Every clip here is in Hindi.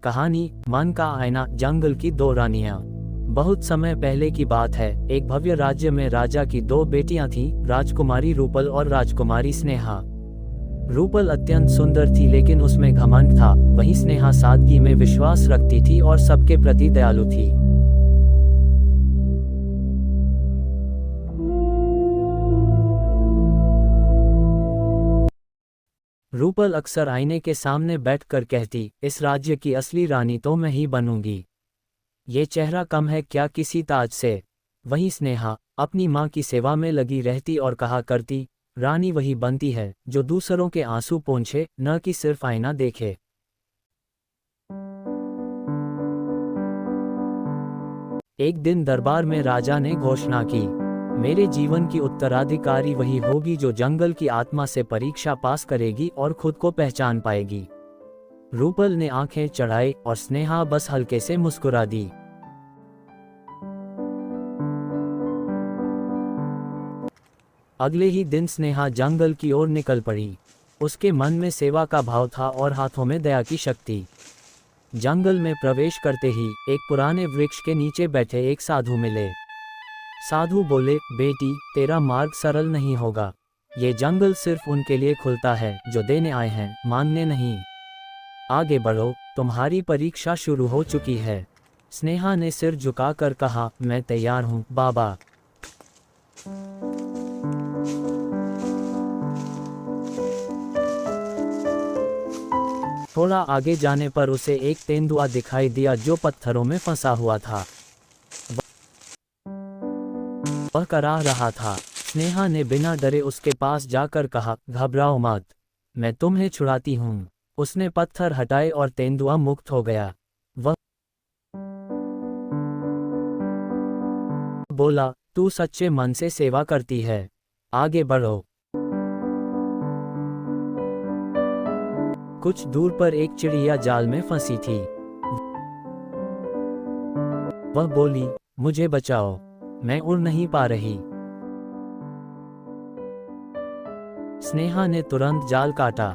कहानी मन का आईना। जंगल की दो रानियां। बहुत समय पहले की बात है। एक भव्य राज्य में राजा की दो बेटियां थीं, राजकुमारी रूपल और राजकुमारी स्नेहा। रूपल अत्यंत सुंदर थी, लेकिन उसमें घमंड था। वहीं स्नेहा सादगी में विश्वास रखती थी और सबके प्रति दयालु थी। रूपल अक्सर आईने के सामने बैठकर कहती, इस राज्य की असली रानी तो मैं ही बनूंगी। ये चेहरा कम है क्या किसी ताज से। वहीं स्नेहा अपनी माँ की सेवा में लगी रहती और कहा करती, रानी वही बनती है जो दूसरों के आंसू पोंछे, न कि सिर्फ आईना देखे। एक दिन दरबार में राजा ने घोषणा की, मेरे जीवन की उत्तराधिकारी वही होगी जो जंगल की आत्मा से परीक्षा पास करेगी और खुद को पहचान पाएगी। रूपल ने आंखें चढ़ाई और स्नेहा बस हल्के से मुस्कुरा दी। अगले ही दिन स्नेहा जंगल की ओर निकल पड़ी। उसके मन में सेवा का भाव था और हाथों में दया की शक्ति। जंगल में प्रवेश करते ही एक पुराने वृक्ष के नीचे बैठे एक साधु मिले। साधु बोले, बेटी, तेरा मार्ग सरल नहीं होगा। ये जंगल सिर्फ उनके लिए खुलता है जो देने आए हैं, मांगने नहीं। आगे बढ़ो, तुम्हारी परीक्षा शुरू हो चुकी है। स्नेहा ने सिर झुकाकर कहा, मैं तैयार हूँ बाबा। थोड़ा आगे जाने पर उसे एक तेंदुआ दिखाई दिया जो पत्थरों में फंसा हुआ था। वह कराह रहा था। स्नेहा ने बिना डरे उसके पास जाकर कहा, घबराओ मत, मैं तुम्हें छुड़ाती हूँ। उसने पत्थर हटाए और तेंदुआ मुक्त हो गया। वह बोला, तू सच्चे मन से सेवा करती है, आगे बढ़ो। कुछ दूर पर एक चिड़िया जाल में फंसी थी। वह बोली, मुझे बचाओ, मैं उड़ नहीं पा रही। स्नेहा ने तुरंत जाल काटा।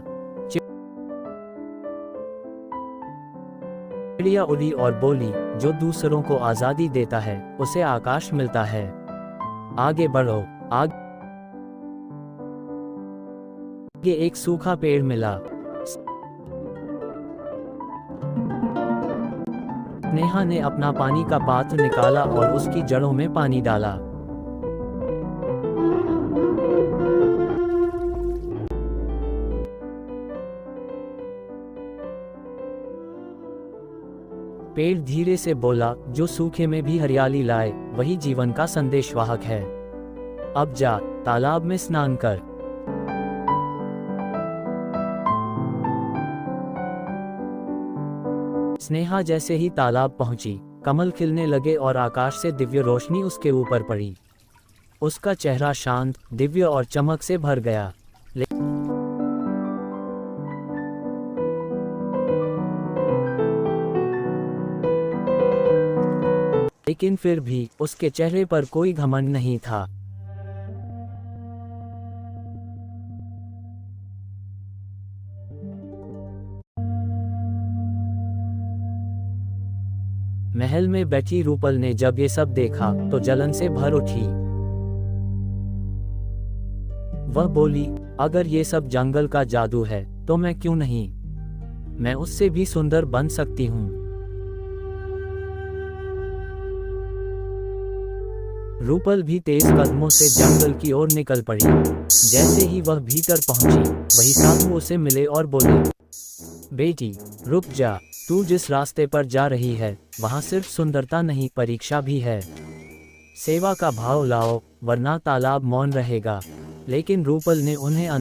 चिड़िया उड़ी और बोली, जो दूसरों को आजादी देता है उसे आकाश मिलता है, आगे बढ़ो। आगे एक सूखा पेड़ मिला। स्नेहा ने अपना पानी का पात्र निकाला और उसकी जड़ों में पानी डाला। पेड़ धीरे से बोला, जो सूखे में भी हरियाली लाए वही जीवन का संदेशवाहक है। अब जा, तालाब में स्नान कर। स्नेहा जैसे ही तालाब पहुंची, कमल खिलने लगे और आकाश से दिव्य रोशनी उसके ऊपर पड़ी। उसका चेहरा शांत, दिव्य और चमक से भर गया। लेकिन फिर भी उसके चेहरे पर कोई घमंड नहीं था। महल में बैठी रूपल ने जब ये सब देखा तो जलन से भर उठी। वह बोली, अगर ये सब जंगल का जादू है तो मैं क्यों नहीं, मैं उससे भी सुंदर बन सकती हूँ। रूपल भी तेज कदमों से जंगल की ओर निकल पड़ी। जैसे ही वह भीतर पहुंची, वही साधु उसे मिले और बोले, बेटी, रुक जा, तू जिस रास्ते पर जा रही है वहां सिर्फ सुंदरता नहीं, परीक्षा भी है। सेवा का भाव लाओ, वरना तालाब मौन रहेगा। लेकिन रूपल ने उन्हें